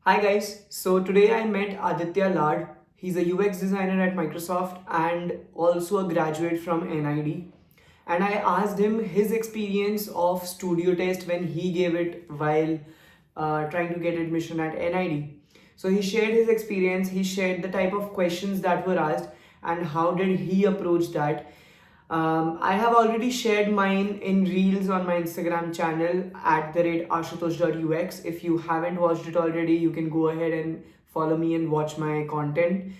Hi guys, so today I met Aditya Lad. He's a UX designer at Microsoft and also a graduate from NID. And I asked him his experience of studio test when he gave it while trying to get admission at NID. So he shared his experience, he shared the type of questions that were asked and how did he approach that. I have already shared mine in Reels on my Instagram channel at the rate ashutosh.ux. If you haven't watched it already, you can go ahead and follow me and watch my content.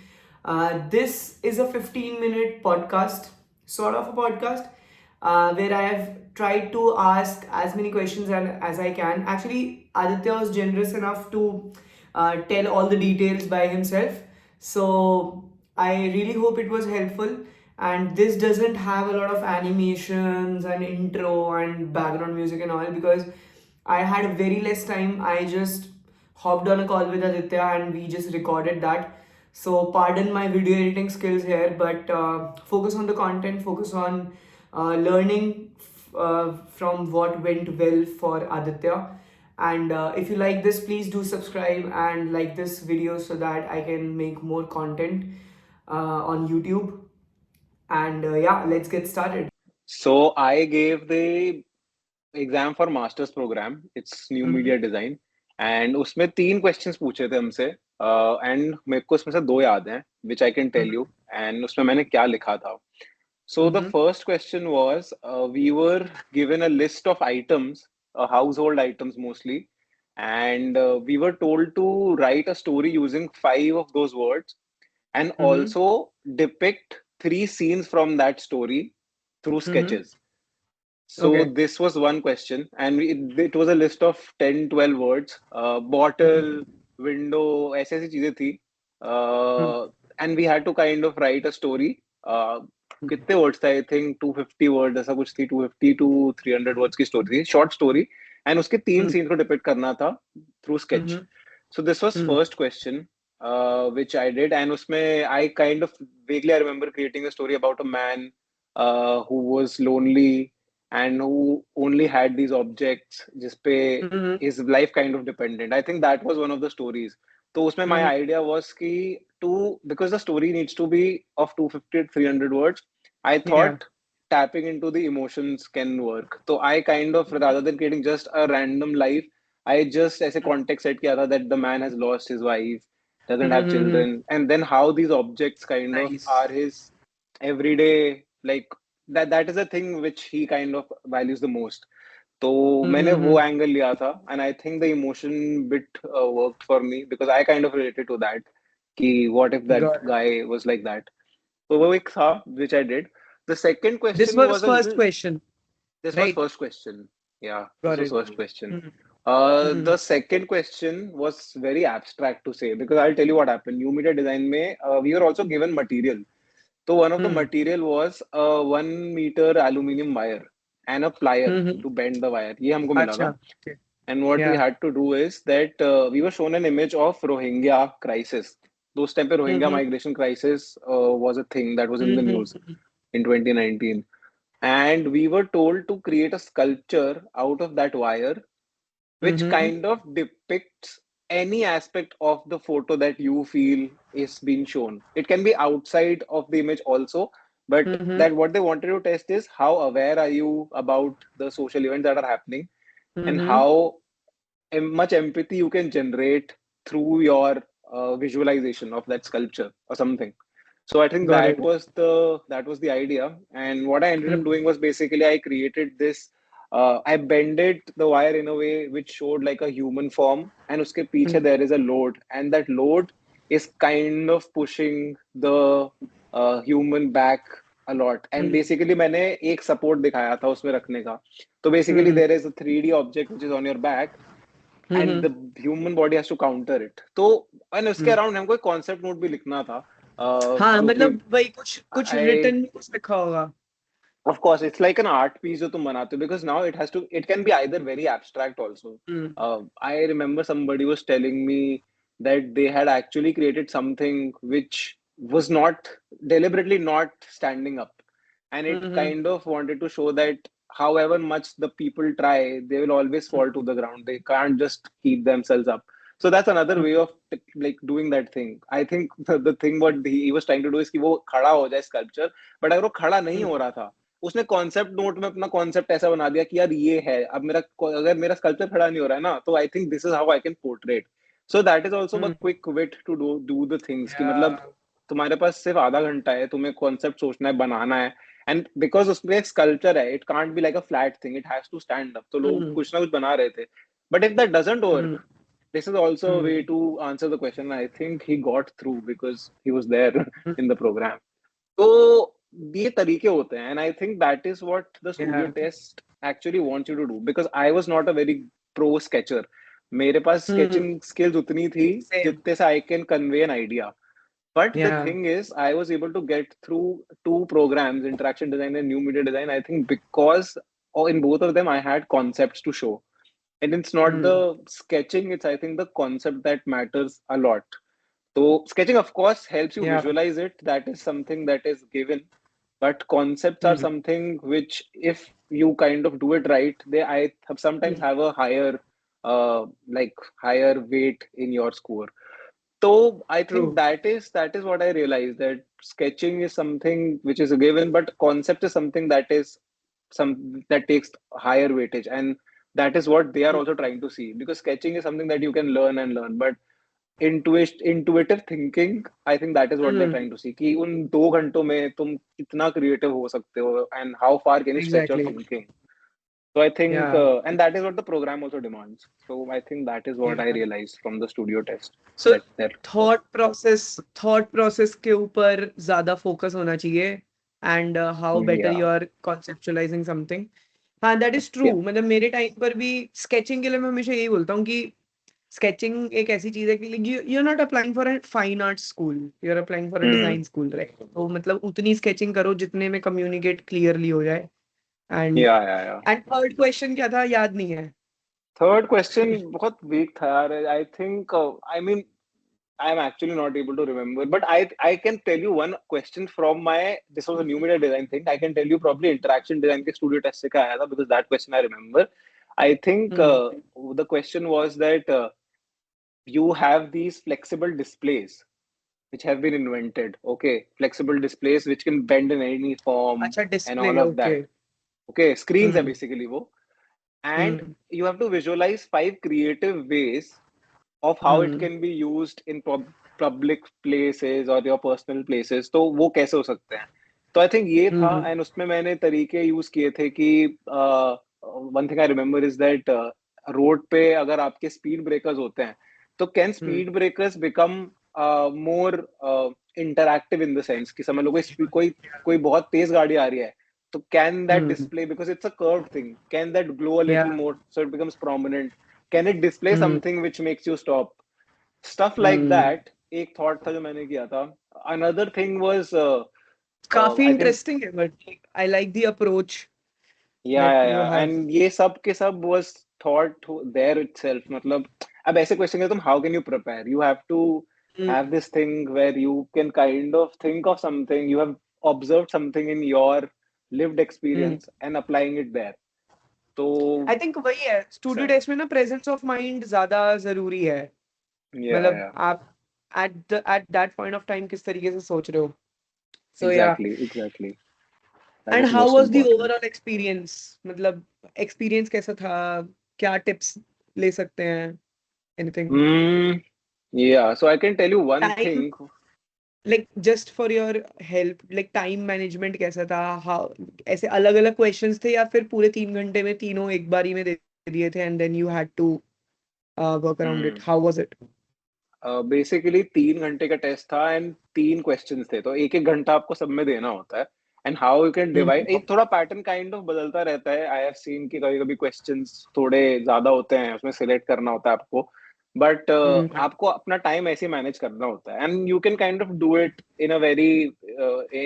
This is a 15-minute podcast, sort of a podcast, where I have tried to ask as many questions as I can. Actually, Aditya was generous enough to tell all the details by himself. So I really hope it was helpful. And this doesn't have a lot of animations and intro and background music and all because I had very less time. I just hopped on a call with Aditya and we just recorded that. So pardon my video editing skills here, but focus on the content, focus on learning from what went well for Aditya. And if you like this, please do subscribe and like this video so that I can make more content on YouTube. And yeah, let's get started. So I gave the exam for master's program. It's new Mm-hmm. media design, and उसमें तीन questions पूछे थे हमसे. And मेरे को उसमें से दो याद हैं, which I can tell you. And उसमें मैंने क्या लिखा था. So the Mm-hmm. first question was, we were given a list of items, household items mostly, and we were told to write a story using five of those words, and Mm-hmm. also depict three scenes from that story through Mm-hmm. sketches. So Okay. this was one question, and it was a list of 10, 12 words. Mm-hmm. Bottle, window, ऐसी चीजें थी. And we had to kind of write a story. कितने words थे? I think 250 words ऐसा कुछ थी. 250 to 300 words की story थी. Short story. And उसके तीन scenes को depict करना था through sketch. Mm-hmm. So this was Mm-hmm. first question, which I did, and उसमें I kind of vaguely I remember creating a story about a man who was lonely and who only had these objects जिस पे Mm-hmm. his life kind of dependent. I think that was one of the stories. तो उसमें my Mm-hmm. idea was कि to because the story needs to be of 250 to 300 words, I Yeah. thought tapping into the emotions can work. So I kind of rather than creating just a random life, I just as a context set किया था that the man has lost his wife, doesn't have Mm-hmm. children, and then how these objects kind of are Nice. his everyday, like that is a thing which he kind of values the most. तो मैंने वो Mm-hmm. Angle लिया था, and I think the emotion bit worked for me because I kind of related to that कि what if that Got it. guy was like that. तो वो एक था which I did. The second This question was was a first little. question, This was right? first question. Yeah, this Got was it. first question. Mm-hmm. The second question was very abstract to say because I'll tell you what happened. New media design में we were also given material. So one of the Mm-hmm. material was a 1 meter aluminum wire and a plier Mm-hmm. to bend the wire. ये हमको मिला था. Acha. Okay. And what we Yeah. had to do is that we were shown an image of Rohingya crisis. Those time पे Rohingya Mm-hmm. migration crisis was a thing that was in the news Mm-hmm. in 2019. And we were told to create a sculpture out of that wire which Mm-hmm. kind of depicts any aspect of the photo that you feel is being shown. It can be outside of the image also, but Mm-hmm. that what they wanted to test is how aware are you about the social events that are happening and Mm-hmm. how much empathy you can generate through your visualization of that sculpture or something. So I think Got it. that was the idea. And what I ended up doing was basically I created this. I bended the wire in a way which showed like a human form, and uske Mm-hmm. piche there is a load, and that load is kind of pushing the human back a lot. And basically मैंने एक support दिखाया था उसमें रखने का. So basically Mm-hmm. there is a 3D object which is on your back, and Mm-hmm. the human body has to counter it. तो and उसके Mm-hmm. Around हमको एक concept note भी लिखना था. हाँ जो कि मतलब वही कुछ कुछ I रिटर्न में कुछ लिखा होगा. of course it's like an art piece जो तुम बनाते हो because now it can be either very abstract also. Mm. I remember somebody was telling me that they had actually created something which was not deliberately not standing up, and it Mm-hmm. kind of wanted to show that however much the people try, they will always fall to the ground. They can't just keep themselves up. So that's another way of like doing that thing. I think the thing what he was trying to do is कि वो खड़ा हो जाए sculpture, but अगर वो खड़ा नहीं हो रहा था, उसने कॉन्सेप्ट नोट में अपना कॉन्सेप्ट ऐसा बना दिया कि यार ये है, अब मेरा अगर मेरा स्कल्पचर खड़ा नहीं हो रहा है ना, तो I think this is how I can portrait. So that is also a quick wit to do the things कि मतलब Yeah. तुम्हारे पास सिर्फ आधा घंटा है, तुम्हें कॉन्सेप्ट सोचना है, बनाना है. एंड बिकॉज उसमें एक स्कल्पचर है, it can't be like a flat thing, it has to stand up. तो लोग Hmm. कुछ ना कुछ बना रहे थे. But if that doesn't Hmm. Work, this is also a way Hmm. to answer the question. I think he got through because he was there Hmm. in the program. तो ये तरीके होते हैं, and I think that is what the studio Yeah. test actually wants you to do, because I was not a very pro sketcher. मेरे पास Hmm. sketching skills उतनी थी Same. जितने से I can convey an idea. But the Yeah. thing is, I was able to get through two programs, interaction design and new media design, I think because in both of them I had concepts to show. And it's not Hmm. the sketching, it's I think the concept that matters a lot. So sketching, of course, helps you Yeah. visualize it. That is something that is given. But concepts are Hmm. something which, if you kind of do it right, they I have sometimes Hmm. have a higher, like higher weight in your score. So I think True. that is what I realized, that sketching is something which is a given, but concept is something that is some that takes higher weightage, and that is what they are Hmm. also trying to see, because sketching is something that you can learn and learn, but intuitive thinking, I think that is what they're Hmm. trying to see कि उन 2 घंटों में तुम कितना creative हो सकते हो, and how far can you stretch your Exactly. thinking. So I think Yeah. and that is what the program also demands. So I think that is what I Yeah. realized from the studio test, So that they're thought process के ऊपर ज़्यादा focus होना चाहिए and how better yeah, you are conceptualizing something. हाँ, that is true. yeah. मतलब मेरे time पर भी sketching के लिए मैं हमेशा यही बोलता हूँ कि sketching एक ऐसी चीज़ है कि like you're not applying for a fine arts school, you're applying for a Hmm. design school, right? तो मतलब उतनी sketching करो जितने में communicate clearly हो जाए. and Yeah, yeah, yeah. and third question क्या था याद नहीं है. Third question बहुत weak था यार. I think I mean I'm actually not able to remember, but I can tell you one question from my, this was a new media design thing. I can tell you probably interaction design के studio test से क्या आया था, because that question I remember. I think Hmm. the question was that you have these flexible displays which have been invented. Okay, flexible displays which can bend in any form अच्छा and display all of that. okay. Okay, screens है Hmm. basically वो, and Hmm. you have to visualize 5 creative ways of how it Hmm. can be used in public places or your personal places. तो वो कैसे हो सकते हैं. तो I think ये था, Hmm. एंड उसमें मैंने तरीके यूज किए थे कि one thing I remember is that road पे अगर आपके स्पीड ब्रेकर्स होते हैं, तो can Hmm. Speed breakers become more interactive in the sense कि समझ लो कोई कोई बहुत तेज गाड़ी आ रही है, तो can that Hmm. Display, because it's a curve thing, can that glow a little Yeah. More so it becomes prominent, can it display Hmm. Something which makes you stop, stuff like Hmm. that. एक thought था जो मैंने किया था. Another thing was काफी I think, interesting है but I like the approach yeah, that yeah, you yeah, have. and ये सब के सब was thought there itself. मतलब अब ऐसे क्वेश्चन है, तुम how can you prepare, you have to have this thing where you can kind of think of something, you have observed something in your lived experience and applying it there. तो I think वही है studio test में ना presence of mind ज्यादा जरूरी है. yeah, मतलब yeah, आप at that point of time किस तरीके से सोच रहे हो. सो या. exactly, that and is how most was the important. Overall experience. मतलब एक्सपीरियंस कैसा था. क्या टिप्स ले सकते हैं. Anything. Hmm. Yeah, so I can tell you one time thing. Like just for your help like time management कैसा था. How ऐसे अलग अलग क्वेश्चंस थे या फिर पूरे 3 घंटे में तीनों एक बारी में दे दिए थे and then you had to work around it. Hmm. How was it. Basically 3 घंटे का टेस्ट था एंड 3 क्वेश्चंस थे, तो एक एक घंटा आपको सब में देना होता है. And how you can divide, एक थोड़ा पैटर्न काइंड ऑफ बदलता रहता है. आई हैव सीन कि कभी कभी क्वेश्चंस थोड़े ज्यादा होते हैं, उसमें सिलेक्ट करना होता है आपको, बट आपको अपना टाइम ऐसे मैनेज करना होता है, and you can kind of do it in a very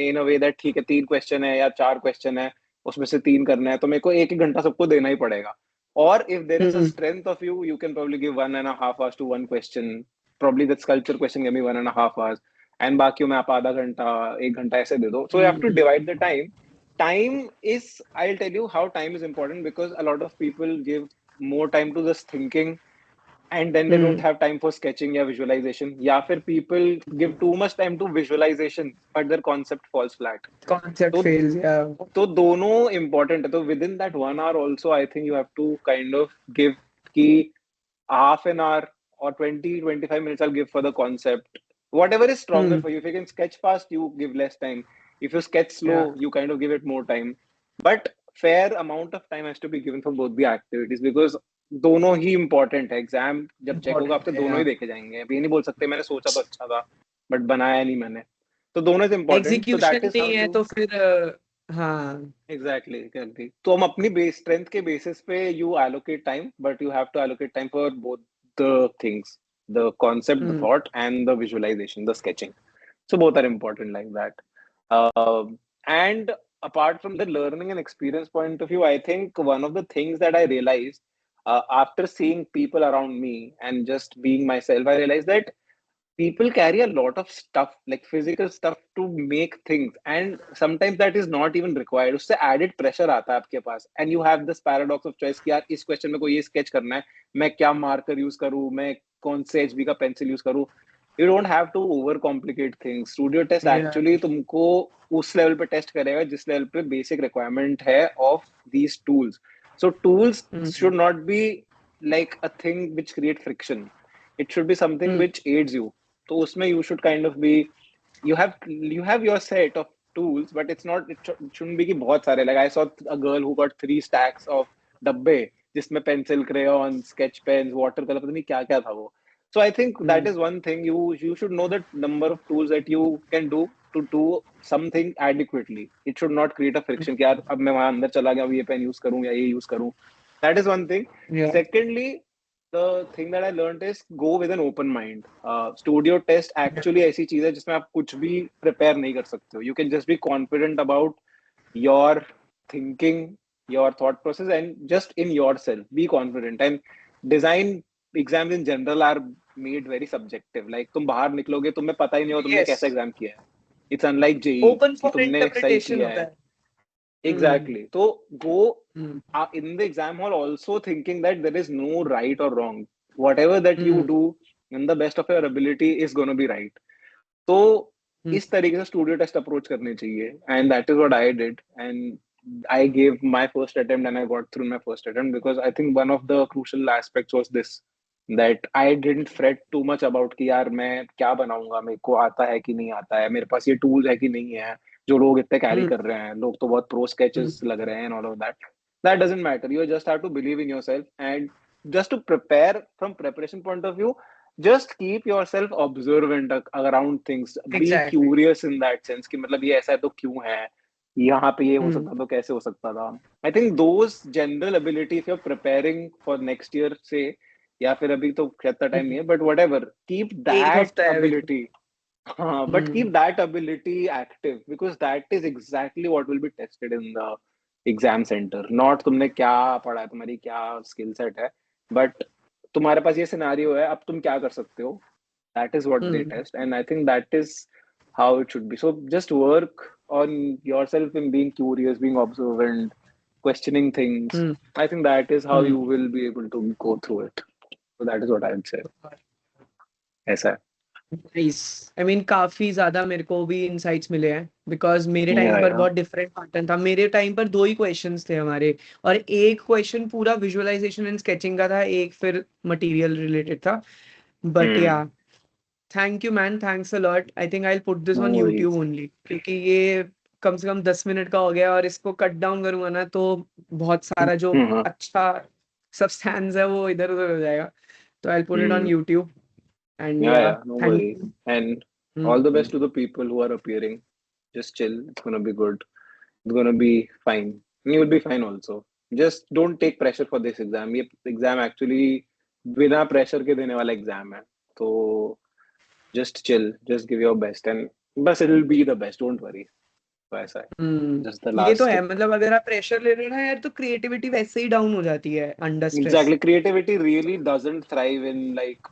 in a way that ठीक है 3 क्वेश्चन है या 4 क्वेश्चन है, उसमें से 3 करना है, तो मेरे को एक एक घंटा सबको देना ही पड़ेगा. Or if there is a strength of you, you can probably give 1.5 hours to one question. Probably that sculpture question give me 1.5 hours. And बाकियों में आप आधा घंटा 1 घंटा ऐसे दे दो. So you have to divide the time. Time is, I'll tell you how time is important, because a lot of people give more time to just thinking and then they don't have time for sketching या visualization, या फिर people give too much time to visualization but their concept falls flat. Concept तो fails, yeah. तो दोनों important है. तो within that 1 hour also I think you have to kind of give कि half an hour or 20-25 minutes I'll give for the concept. Whatever is stronger for you. If you can sketch fast, you give less time. If you sketch slow, Yeah. you kind of give it more time. But fair amount of time has to be given for both the activities because दोनों ही important है. Exam जब check होगा आपसे दोनों ही देखे जाएंगे. अब ये नहीं बोल सकते मैंने सोचा तो अच्छा था बट बनाया नहीं मैंने. तो दोनों is important. So that execution is how नहीं है you तो फिर हाँ exactly. तो हम अपनी बेस स्ट्रेंथ के बेसिस पे you allocate time, but you have to allocate time for both the things, the concept, the thought, and the visualization, the sketching. So both are important like that. And apart from the learning and experience point of view, I think one of the things that I realized after seeing people around me and just being myself, I realized that people carry a lot of stuff like physical stuff to make things and sometimes that is not even required. उससे added pressure आता है आपके पास and you have this paradox of choice कि यार इस question में को ये sketch करना है, मैं क्या marker use करूँ, मैं कौन से HB का pencil use करूँ. You don't have to over complicate things. Studio test actually तुमको उस level पे test करेगा जिस level पे basic requirement है of these tools. So tools should not be like a thing which create friction. It should be something which aids you. तो उसमें you should kind of be you have your set of tools but it shouldn't be कि बहुत सारे. Like I saw a girl who got 3 stacks of डब्बे जिसमें pencil, crayon, sketch pens, watercolor पता नहीं क्या क्या था वो. So I think that is one thing you should know the number of tools that you can do to do something adequately. It should not create a friction कि यार अब मैं वहां अंदर चला गया अब ये पेन यूज करूं या ये यूज करूं. That is one thing. Yeah. Secondly, the thing that I learned is go with an open mind. Studio test actually ऐसी चीज है जिसमें आप कुछ भी prepare नहीं कर सकते हो. You can just be confident about your thinking, your thought process, and just in yourself. Be confident. And design exams in general are made very subjective. Like तुम बाहर निकलोगे तुम्हें पता ही नहीं हो तुमने Yes. कैसा एग्जाम किया है. It's unlike JEE ओपन कि फॉर तुमने सही इंटरप्रिटेशन किया होता है. है. Exactly. So go in the exam hall also thinking that there is no right or wrong. Whatever that you do in the best of your ability is going to be right. तो इस तरीके से studio test approach करनी चाहिए and that is what I did and I gave my first attempt and I got through my first attempt because I think one of the crucial aspects was this that I didn't fret too much about कि यार मैं क्या बनाऊंगा मेरे को आता है कि नहीं आता है मेरे पास ये टूल्स है कि नहीं है जो लोग इतने कैरी कर रहे हैं लोग तो बहुत प्रो स्केचेस लग रहे हैं and all of that. That doesn't matter. You just have to believe in yourself and just to prepare from preparation point of view just keep yourself observant around things. Be Exactly. curious in that sense कि मतलब ये ऐसा है तो क्यों है यहाँ पे ये हो सकता तो कैसे हो सकता था. I think those general ability if you're preparing for next year say या फिर अभी तो इतना टाइम नहीं है but whatever keep एक that हफ्ता है अभी. ability. But keep that ability active because that is exactly what will be tested in the exam center. Not तुमने क्या पढ़ा है तुम्हारी क्या skill set है but तुम्हारे पास ये सिनेरियो है अब तुम क्या कर सकते हो. That is what they test and I think that is how it should be. So just work on yourself in being curious, being observant, questioning things. I think that is how you will be able to go through it. So that is what I would say. ऐसा है. Nice. I mean, काफी ज्यादा मेरे को भी insights मिले हैं because मेरे टाइम Yeah, पर yeah. बहुत डिफरेंट पैटर्न था. मेरे टाइम पर 2 ही क्वेश्चंस थे हमारे और एक क्वेश्चन पूरा विजुअलाइजेशन एंड स्केचिंग का था, एक फिर मटेरियल रिलेटेड था. बट या thank you man, thanks a lot. I think I will put this No on YouTube worries. Only क्योंकि ये कम से कम 10 मिनट का हो गया और इसको कट डाउन करूंगा ना तो बहुत सारा जो अच्छा सब्सटेंस है वो इधर उधर हो जाएगा. तो I will put it on YouTube and Yeah, या yeah, no thank worries. You. And all the best to the people who are appearing. Just chill. It's gonna be good. It's gonna be fine. You will be fine also. Just don't take pressure for this exam. ये exam actually बिना pressure के देने वाला exam है. तो just chill. Just give your best and बस it will be the best. Don't worry. तो ऐसा है. Just the ये तो last. है. मतलब अगर आप प्रेशर ले रहे हो ना यार तो क्रिएटिविटी वैसे ही डाउन हो जाती है under stress. Exactly. Creativity really doesn't thrive in like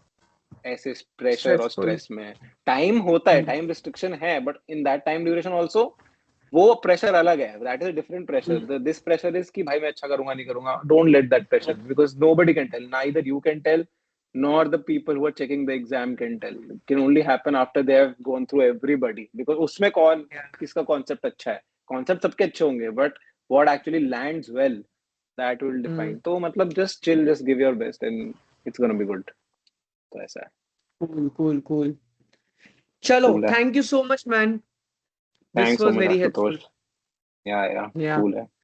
ऐसे प्रेशर और स्ट्रेसफुल. स्ट्रेस में. टाइम होता है टाइम रिस्ट्रिक्शन है but in that time duration also वो प्रेशर अलग है. That is a different pressure. This pressure is कि भाई मैं अच्छा करूंगा नहीं करूंगा. Don't let that pressure because nobody can tell. Neither you can tell nor the people who are checking the exam can tell. It can only happen after they have gone through everybody. Because उसमें कौन Yeah. किसका concept अच्छा है? Concept सबके अच्छे होंगे, but what actually lands well, that will define. तो मतलब just chill, just give your best, and it's gonna be good. तो ऐसा है. Cool. चलो, Cool है. thank you so much, man. This Thanks so was much, very Ashutosh. helpful. Yeah, Yeah. cool है.